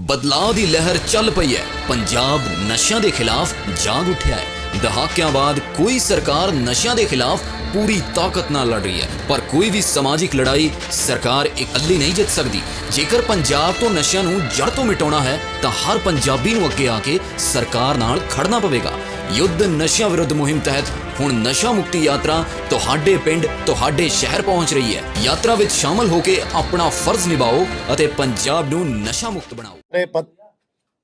ਬਦਲਾਅ ਦੀ ਲਹਿਰ ਚੱਲ ਪਈ ਹੈ। ਪੰਜਾਬ ਨਸ਼ਿਆਂ ਦੇ ਖਿਲਾਫ ਜਾਗ ਉੱਠਿਆ ਹੈ। ਦਹਾਕਿਆਂ ਬਾਅਦ ਕੋਈ ਸਰਕਾਰ ਨਸ਼ਿਆਂ ਦੇ ਖਿਲਾਫ ਪੂਰੀ ਤਾਕਤ ਨਾਲ ਲੜ ਰਹੀ ਹੈ, ਪਰ ਕੋਈ ਵੀ ਸਮਾਜਿਕ ਲੜਾਈ ਸਰਕਾਰ ਇਕੱਲੀ ਨਹੀਂ ਜਿੱਤ ਸਕਦੀ। ਜੇਕਰ ਪੰਜਾਬ ਤੋਂ ਨਸ਼ਿਆਂ ਨੂੰ ਜੜ ਤੋਂ ਮਿਟਾਉਣਾ ਹੈ ਤਾਂ ਹਰ ਪੰਜਾਬੀ ਨੂੰ ਅੱਗੇ ਆ ਕੇ ਸਰਕਾਰ ਨਾਲ ਖੜਨਾ ਪਵੇਗਾ। युद्ध नशिया विरुद्ध मुहिम तहत हुण नशा मुक्ति यात्रा तुहाडे पिंड तुहाडे शहर पहुंच रही है। यात्रा विच शामिल होके अपना फर्ज निभाओ अते पंजाब नूं नशा मुक्त बनाओ।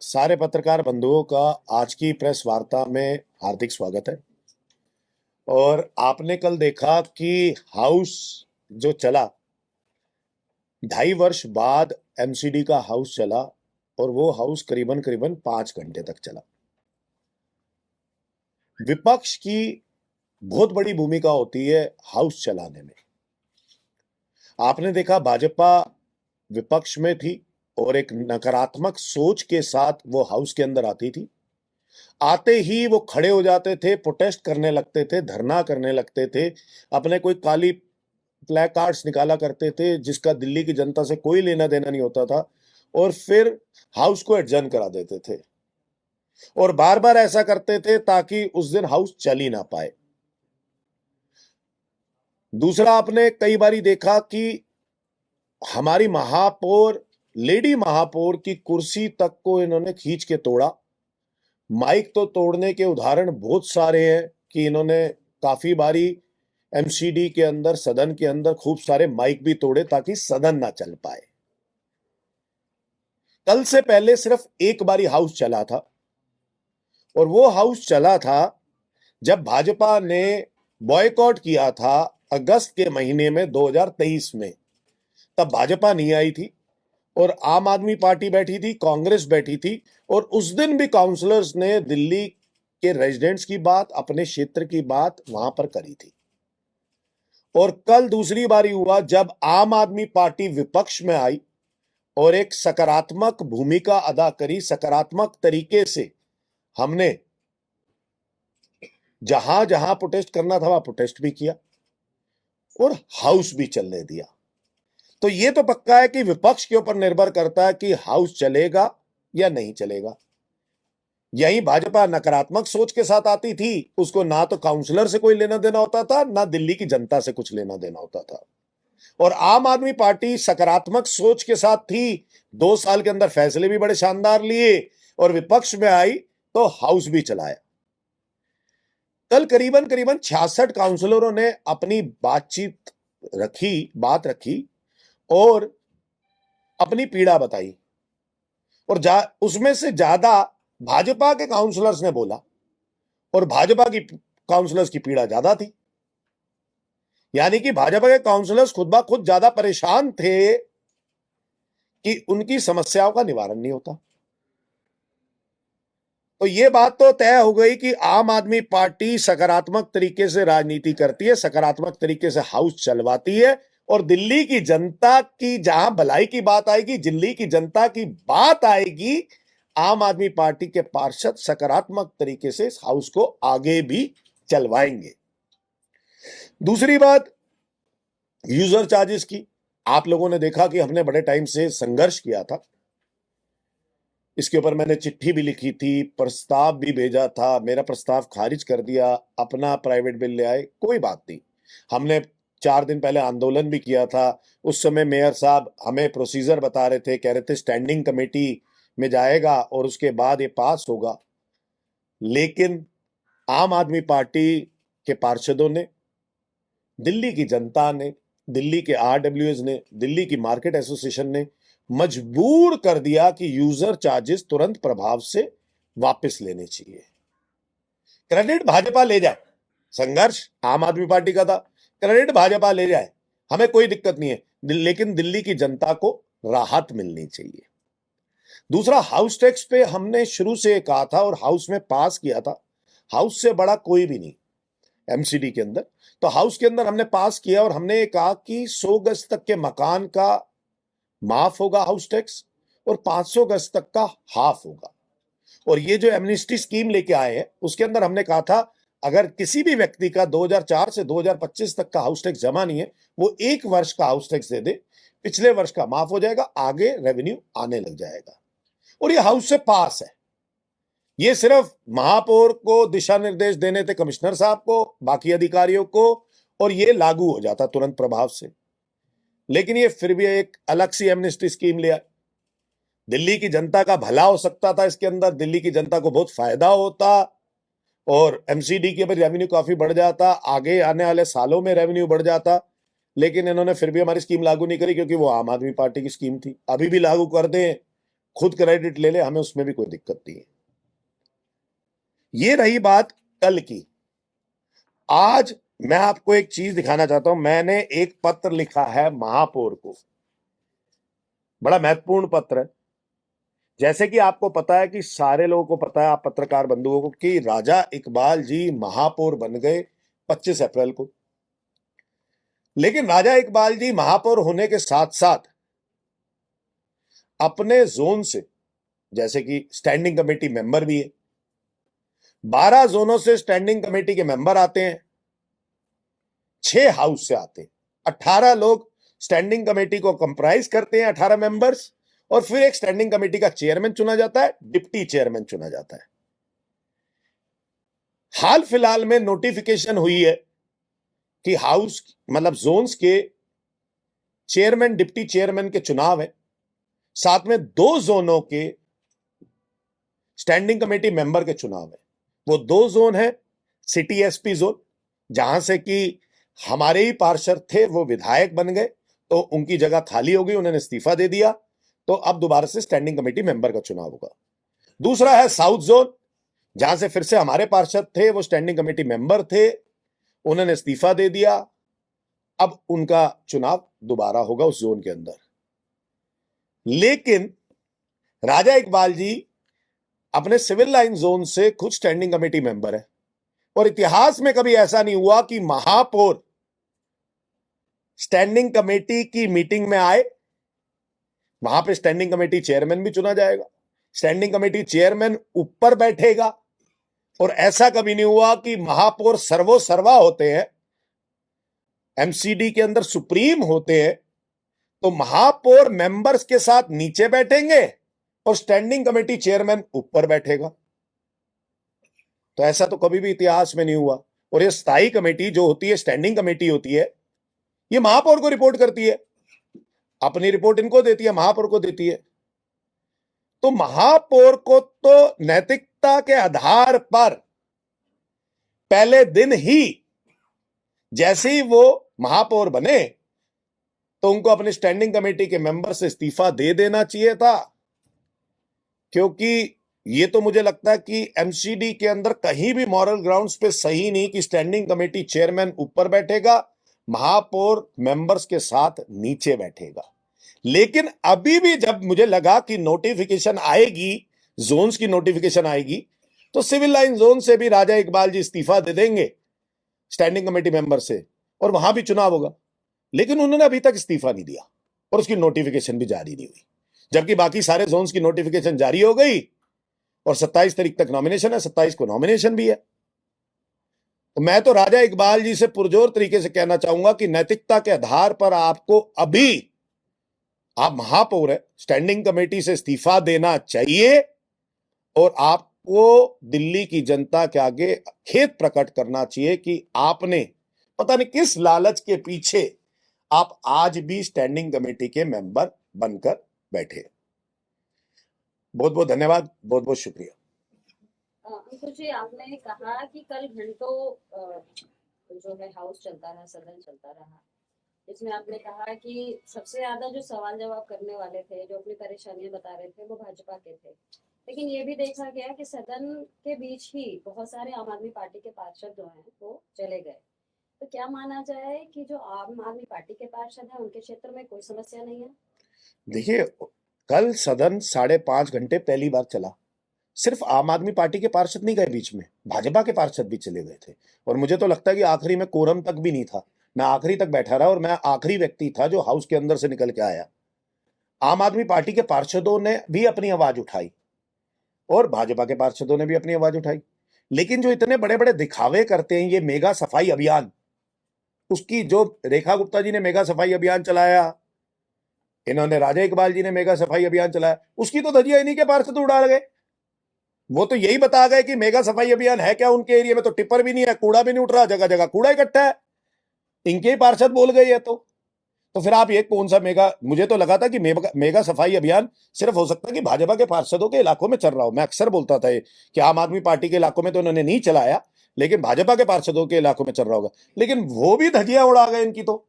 सारे पत्रकार बंधुओं का आज की प्रेस वार्ता में हार्दिक स्वागत है। और आपने कल देखा कि हाउस जो चला, 2.5 वर्ष बाद एमसीडी का हाउस चला और वो हाउस करीबन 5 घंटे तक चला। विपक्ष की बहुत बड़ी भूमिका होती है हाउस चलाने में। आपने देखा भाजपा विपक्ष में थी और एक नकारात्मक सोच के साथ वो हाउस के अंदर आती थी। आते ही वो खड़े हो जाते थे, प्रोटेस्ट करने लगते थे, धरना करने लगते थे, अपने कोई काली प्ले कार्ड्स निकाला करते थे जिसका दिल्ली की जनता से कोई लेना देना नहीं होता था, और फिर हाउस को एडजर्न करा देते थे और बार बार ऐसा करते थे ताकि उस दिन हाउस चल ही ना पाए। दूसरा, आपने कई बारी देखा कि हमारी महापौर, लेडी महापौर की कुर्सी तक को इन्होंने खींच के तोड़ा। माइक तो तोड़ने के उदाहरण बहुत सारे हैं कि इन्होंने काफी बारी एमसीडी के अंदर, सदन के अंदर खूब सारे माइक भी तोड़े ताकि सदन ना चल पाए। कल से पहले सिर्फ एक बारी हाउस चला था, और वो हाउस चला था जब भाजपा ने बॉयकॉट किया था अगस्त के महीने में 2023 में। तब भाजपा नहीं आई थी और आम आदमी पार्टी बैठी थी, कांग्रेस बैठी थी, और उस दिन भी काउंसलर्स ने दिल्ली के रेजिडेंट्स की बात, अपने क्षेत्र की बात वहां पर करी थी। और कल दूसरी बारी हुआ जब आम आदमी पार्टी विपक्ष में आई और एक सकारात्मक भूमिका अदा करी। सकारात्मक तरीके से हमने जहां जहां प्रोटेस्ट करना था वहां प्रोटेस्ट भी किया और हाउस भी चलने दिया। तो यह तो पक्का है कि विपक्ष के ऊपर निर्भर करता है कि हाउस चलेगा या नहीं चलेगा। यही भाजपा नकारात्मक सोच के साथ आती थी, उसको ना तो काउंसलर से कोई लेना देना होता था, ना दिल्ली की जनता से कुछ लेना देना होता था। और आम आदमी पार्टी सकारात्मक सोच के साथ थी, 2 साल के अंदर फैसले भी बड़े शानदार लिए, और विपक्ष में आई तो हाउस भी चलाया। कल करीबन 66 काउंसलरों ने अपनी बात रखी और अपनी पीड़ा बताई, और उसमें से ज्यादा भाजपा के काउंसलर्स ने बोला, और भाजपा की काउंसलर्स की पीड़ा ज्यादा थी। यानी कि भाजपा के काउंसलर्स खुद ब खुद ज्यादा परेशान थे कि उनकी समस्याओं का निवारण नहीं होता। तो ये बात तो तय हो गई कि आम आदमी पार्टी सकारात्मक तरीके से राजनीति करती है, सकारात्मक तरीके से हाउस चलवाती है, और दिल्ली की जनता की जहां भलाई की बात आएगी, दिल्ली की जनता की बात आएगी, आम आदमी पार्टी के पार्षद सकारात्मक तरीके से इस हाउस को आगे भी चलवाएंगे। दूसरी बात, यूजर चार्जेस की। आप लोगों ने देखा कि हमने बड़े टाइम से संघर्ष किया था, इसके ऊपर मैंने चिट्ठी भी लिखी थी, प्रस्ताव भी भेजा था, मेरा प्रस्ताव खारिज कर दिया, अपना प्राइवेट बिल ले आए, कोई बात नहीं। हमने 4 दिन पहले आंदोलन भी किया था। उस समय मेयर साहब हमें प्रोसीजर बता रहे थे, कह रहे थे स्टैंडिंग कमेटी में जाएगा और उसके बाद ये पास होगा। लेकिन आम आदमी पार्टी के पार्षदों ने, दिल्ली की जनता ने, दिल्ली के RWS ने, दिल्ली की मार्केट एसोसिएशन ने मजबूर कर दिया कि यूजर चार्जेस तुरंत प्रभाव से वापस लेने चाहिए। क्रेडिट भाजपा ले जाए, संघर्ष आम आदमी पार्टी का था, क्रेडिट भाजपा ले जाए, हमें कोई दिक्कत नहीं है, लेकिन दिल्ली की जनता को राहत मिलनी चाहिए। दूसरा, हाउस टैक्स पे हमने शुरू से कहा था और हाउस में पास किया था, हाउस से बड़ा कोई भी नहीं एमसीडी के अंदर। तो हाउस के अंदर हमने पास किया और हमने कहा कि 100 गज तक के मकान का माफ होगा हाउस टैक्स, और 500 गज तक का हाफ होगा। और ये जो एमनिस्टी स्कीम लेके आए हैं उसके अंदर हमने कहा था अगर किसी भी व्यक्ति का 2004 से 2025 तक का हाउस टैक्स जमा नहीं है, वो 1 वर्ष का हाउस टैक्स दे दे, पिछले वर्ष का माफ हो जाएगा, आगे रेवेन्यू आने लग जाएगा। और ये हाउस से पास है। ये सिर्फ महापौर को दिशा निर्देश देने थे, कमिश्नर साहब को, बाकी अधिकारियों को, और ये लागू हो जाता तुरंत प्रभाव से। लेकिन ये फिर भी एक अलग सी एमनेस्टी स्कीम लिया। दिल्ली की जनता का भला हो सकता था इसके अंदर, दिल्ली की जनता को बहुत फायदा होता और एमसीडी के भी रेवेन्यू काफी बढ़ जाता, आगे आने वाले सालों में रेवेन्यू बढ़ जाता। लेकिन इन्होंने फिर भी हमारी स्कीम लागू नहीं करी, क्योंकि वो आम आदमी पार्टी की स्कीम थी। अभी भी लागू कर दें, खुद क्रेडिट ले ले, हमें उसमें भी कोई दिक्कत नहीं है। ये रही बात कल की। आज मैं आपको एक चीज दिखाना चाहता हूं। मैंने एक पत्र लिखा है महापौर को, बड़ा महत्वपूर्ण पत्र है। जैसे कि आपको पता है, कि सारे लोगों को पता है, आप पत्रकार बंधुओं को, कि राजा इकबाल जी महापौर बन गए 25 अप्रैल को। लेकिन राजा इकबाल जी महापौर होने के साथ साथ अपने जोन से, जैसे कि स्टैंडिंग कमेटी मेंबर भी है, 12 जोनों से स्टैंडिंग कमेटी के मेंबर आते हैं, 6 हाउस से आते हैं, 18 लोग स्टैंडिंग कमेटी को कंप्राइज करते हैं, 18 मेंबर्स, और फिर एक स्टैंडिंग कमेटी का चेयरमैन चुना जाता है, डिप्टी चेयरमैन चुना जाता है। हाल फिलहाल में नोटिफिकेशन हुई है कि हाउस मतलब जोन्स के चेयरमैन डिप्टी चेयरमैन के चुनाव है, साथ में 2 जोनों के स्टैंडिंग कमेटी मेंबर के चुनाव है। वो 2 जोन है, सिटी एसपी जोन, जहां से कि हमारे ही पार्षद थे, वो विधायक बन गए, तो उनकी जगह खाली हो गई, उन्होंने इस्तीफा दे दिया, तो अब दोबारा से स्टैंडिंग कमेटी मेंबर का चुनाव होगा। दूसरा है साउथ जोन, जहां से फिर से हमारे पार्षद थे, वो स्टैंडिंग कमेटी मेंबर थे, उन्होंने इस्तीफा दे दिया, अब उनका चुनाव दोबारा होगा उस जोन के अंदर। लेकिन राजा इकबाल जी अपने सिविल लाइन जोन से खुद स्टैंडिंग कमेटी मेंबर है, और इतिहास में कभी ऐसा नहीं हुआ कि महापौर स्टैंडिंग कमेटी की मीटिंग में आए। वहां पे स्टैंडिंग कमेटी चेयरमैन भी चुना जाएगा, स्टैंडिंग कमेटी चेयरमैन ऊपर बैठेगा, और ऐसा कभी नहीं हुआ कि महापौर सर्वो सर्वा होते हैं, एमसीडी के अंदर सुप्रीम होते हैं, तो महापौर मेंबर्स के साथ नीचे बैठेंगे और स्टैंडिंग कमेटी चेयरमैन ऊपर बैठेगा। तो ऐसा तो कभी भी इतिहास में नहीं हुआ। और ये स्थायी कमेटी जो होती है, स्टैंडिंग कमेटी होती है, ये महापौर को रिपोर्ट करती है, अपनी रिपोर्ट इनको देती है, महापौर को देती है। तो महापौर को तो नैतिकता के आधार पर पहले दिन ही, जैसे ही वो महापौर बने, तो उनको अपनी स्टैंडिंग कमेटी के मेंबर से इस्तीफा दे देना चाहिए था। क्योंकि ये तो मुझे लगता है कि एमसीडी के अंदर कहीं भी मॉरल ग्राउंड्स पे सही नहीं कि स्टैंडिंग कमेटी चेयरमैन ऊपर बैठेगा, महापौर मेंबर्स के साथ नीचे बैठेगा। लेकिन अभी भी जब मुझे लगा कि नोटिफिकेशन आएगी, जोन्स की नोटिफिकेशन आएगी, तो सिविल लाइन जोन से भी राजा इकबाल जी इस्तीफा दे देंगे स्टैंडिंग कमेटी मेंबर से, और वहां भी चुनाव होगा। लेकिन उन्होंने अभी तक इस्तीफा नहीं दिया, और उसकी नोटिफिकेशन भी जारी नहीं हुई, जबकि बाकी सारे जोन्स की नोटिफिकेशन जारी हो गई, और 27 तारीख तक नॉमिनेशन है, 27 को नॉमिनेशन भी है। तो मैं तो राजा इकबाल जी से पुरजोर तरीके से कहना चाहूंगा कि नैतिकता के आधार पर आपको अभी, आप महापौर है, स्टैंडिंग कमेटी से इस्तीफा देना चाहिए, और आपको दिल्ली की जनता के आगे खेद प्रकट करना चाहिए कि आपने पता नहीं किस लालच के पीछे आप आज भी स्टैंडिंग कमेटी के मेंबर बनकर बैठे। बहुत बहुत धन्यवाद, बहुत बहुत शुक्रिया। अंकुर जी, आपने कहा कि कल घंटों जो है हाउस चलता रहा, सदन चलता रहा, इसमें आपने कहा कि सबसे ज्यादा जो सवाल जवाब करने वाले थे, जो अपनी परेशानियां बता रहे थे, वो भाजपा के थे। लेकिन ये भी देखा गया कि सदन के बीच ही बहुत सारे आम आदमी पार्टी के पार्षद जो हैं वो चले गए। तो क्या माना जाए कि जो आम आदमी पार्टी के पार्षद हैं उनके क्षेत्र में कोई समस्या नहीं है? देखिए, कल सदन 5.5 घंटे पहली बार चला। सिर्फ आम आदमी पार्टी के पार्षद नहीं गए बीच में, भाजपा के पार्षद भी चले गए थे, और मुझे तो लगता है कि आखिरी में कोरम तक भी नहीं था। मैं आखिरी तक बैठा रहा, और मैं आखिरी व्यक्ति था जो हाउस के अंदर से निकल के आया। आम आदमी पार्टी के पार्षदों ने भी अपनी आवाज उठाई, और भाजपा के पार्षदों ने भी अपनी आवाज उठाई। लेकिन जो इतने बड़े बड़े दिखावे करते हैं, ये मेगा सफाई अभियान, उसकी जो रेखा गुप्ता जी ने मेगा सफाई अभियान चलाया, इन्होंने राजा इकबाल जी ने मेगा सफाई अभियान चलाया, उसकी तो धजिया इन्हीं के पार्षद उड़ा गए। वो तो यही बता गए कि मेगा सफाई अभियान है क्या, उनके एरिया में तो टिप्पर भी नहीं है, कूड़ा भी नहीं उठ रहा, जगह जगह कूड़ा इकट्ठा है, इनके ही पार्षद बोल गए ये तो फिर आप ये कौन सा मेगा, मुझे तो लगा था कि मेगा सफाई अभियान सिर्फ हो सकता है कि भाजपा के पार्षदों के इलाकों में चल रहा हो। मैं अक्सर बोलता था कि आम आदमी पार्टी के इलाकों में तो उन्होंने नहीं चलाया, लेकिन भाजपा के पार्षदों के इलाकों में चल रहा होगा। लेकिन वो भी धजिया उड़ा गए इनकी, तो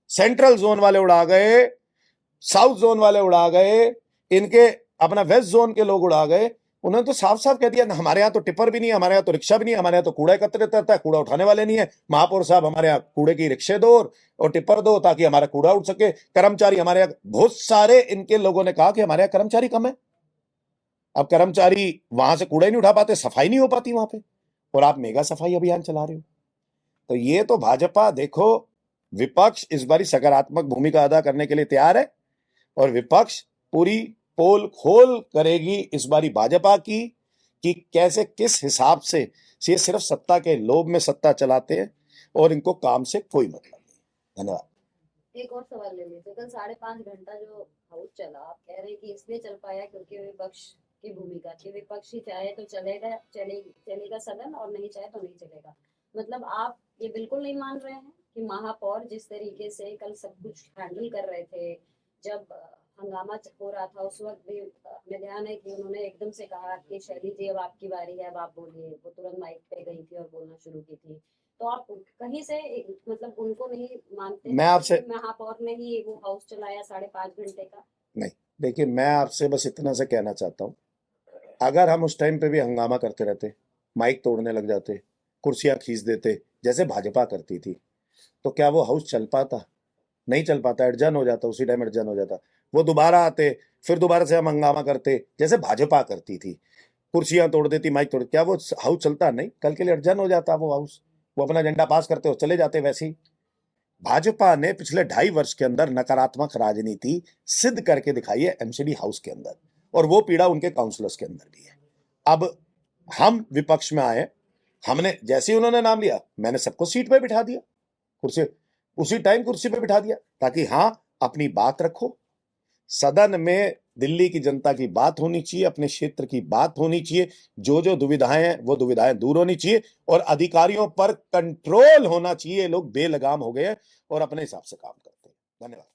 सेंट्रल जोन वाले उड़ा गए, साउथ जोन वाले उड़ा गए, इनके अपना वेस्ट जोन के लोग उड़ा गए। उन्होंने तो साफ साफ कह दिया, हमारे यहाँ तो टिप्पर भी नहीं, हमारे यहाँ तो रिक्शा भी नहीं, हमारे यहाँ तो कूड़ा एकत्रित करता है, कूड़ा उठाने वाले नहीं है। महापौर साहब हमारे यहाँ कूड़े की रिक्शे दो और टिप्पर दो ताकि हमारा कूड़ा उठ सके। कर्मचारी हमारे यहाँ, बहुत सारे इनके लोगों ने कहा कि हमारे यहाँ कर्मचारी कम है। अब कर्मचारी वहां से कूड़ा ही नहीं उठा पाते, सफाई नहीं हो पाती वहां पे, और आप मेगा सफाई अभियान चला रहे हो। तो ये तो भाजपा, देखो विपक्ष इस बारी सकारात्मक भूमिका अदा करने के लिए तैयार है, और विपक्ष पूरी पोल खोल करेगी इस बारी भाजपा की कि कैसे किस हिसाब से ये सिर्फ सत्ता के लोभ में सत्ता चलाते हैं और इनको काम से कोई मतलब नहीं। धन्यवाद। एक और सवाल ले लीजिए, कल 5.5 घंटा जो हाउस चला, आप कह रहे हैं कि इसलिए चल पाया क्योंकि विपक्ष की भूमिका थी, विपक्ष ही चाहे तो चलेगा सदन और नहीं चाहे तो नहीं चलेगा। मतलब आप ये बिल्कुल नहीं मान रहे हैं कि महापौर जिस तरीके से कल सब कुछ हैंडल कर रहे थे, जब हंगामा हो रहा था उस वक्त भी हमें ध्यान है कि उन्होंने एकदम से कहा कि शैली जी अब आपकी बारी है, अब आप बोलिए, वो तुरंत माइक पे गई थी और बोलना शुरू की थी। तो आप कहीं से मतलब उनको नहीं मानते? मैं आपसे, महापौर ने ही वो हाउस चलाया 5.5 घंटे का? नहीं, देखिए मैं आपसे बस इतना से कहना चाहता हूँ, अगर हम उस टाइम पे भी हंगामा करते रहते, माइक तोड़ने लग जाते, कुर्सियां खींच देते जैसे भाजपा करती थी, तो क्या वो हाउस चल पाता? नहीं चल पाता, एडजन हो जाता, उसी टाइम एडजन हो जाता। वो दोबारा आते, फिर दोबारा से हम हंगामा करते जैसे भाजपा करती थी, कुर्सियां तोड़ देती, माइक तोड़, क्या वो हाउस चलता? नहीं, कल के लिए एडजन हो जाता वो हाउस, वो अपना एजेंडा पास करते हो चले जाते। वैसे ही भाजपा ने पिछले 2.5 वर्ष के अंदर नकारात्मक राजनीति सिद्ध करके दिखाई है एमसीडी हाउस के अंदर, और वो पीड़ा उनके काउंसलर्स के अंदर भी है। अब हम विपक्ष में आए, हमने जैसे ही उन्होंने नाम लिया, मैंने सबको सीट पे बिठा दिया, कुर्सी उसी टाइम कुर्सी पे बिठा दिया, ताकि हाँ अपनी बात रखो, सदन में दिल्ली की जनता की बात होनी चाहिए, अपने क्षेत्र की बात होनी चाहिए, जो जो दुविधाएं हैं वो दुविधाएं दूर होनी चाहिए, और अधिकारियों पर कंट्रोल होना चाहिए। लोग बेलगाम हो गए और अपने हिसाब से काम करते हैं। धन्यवाद।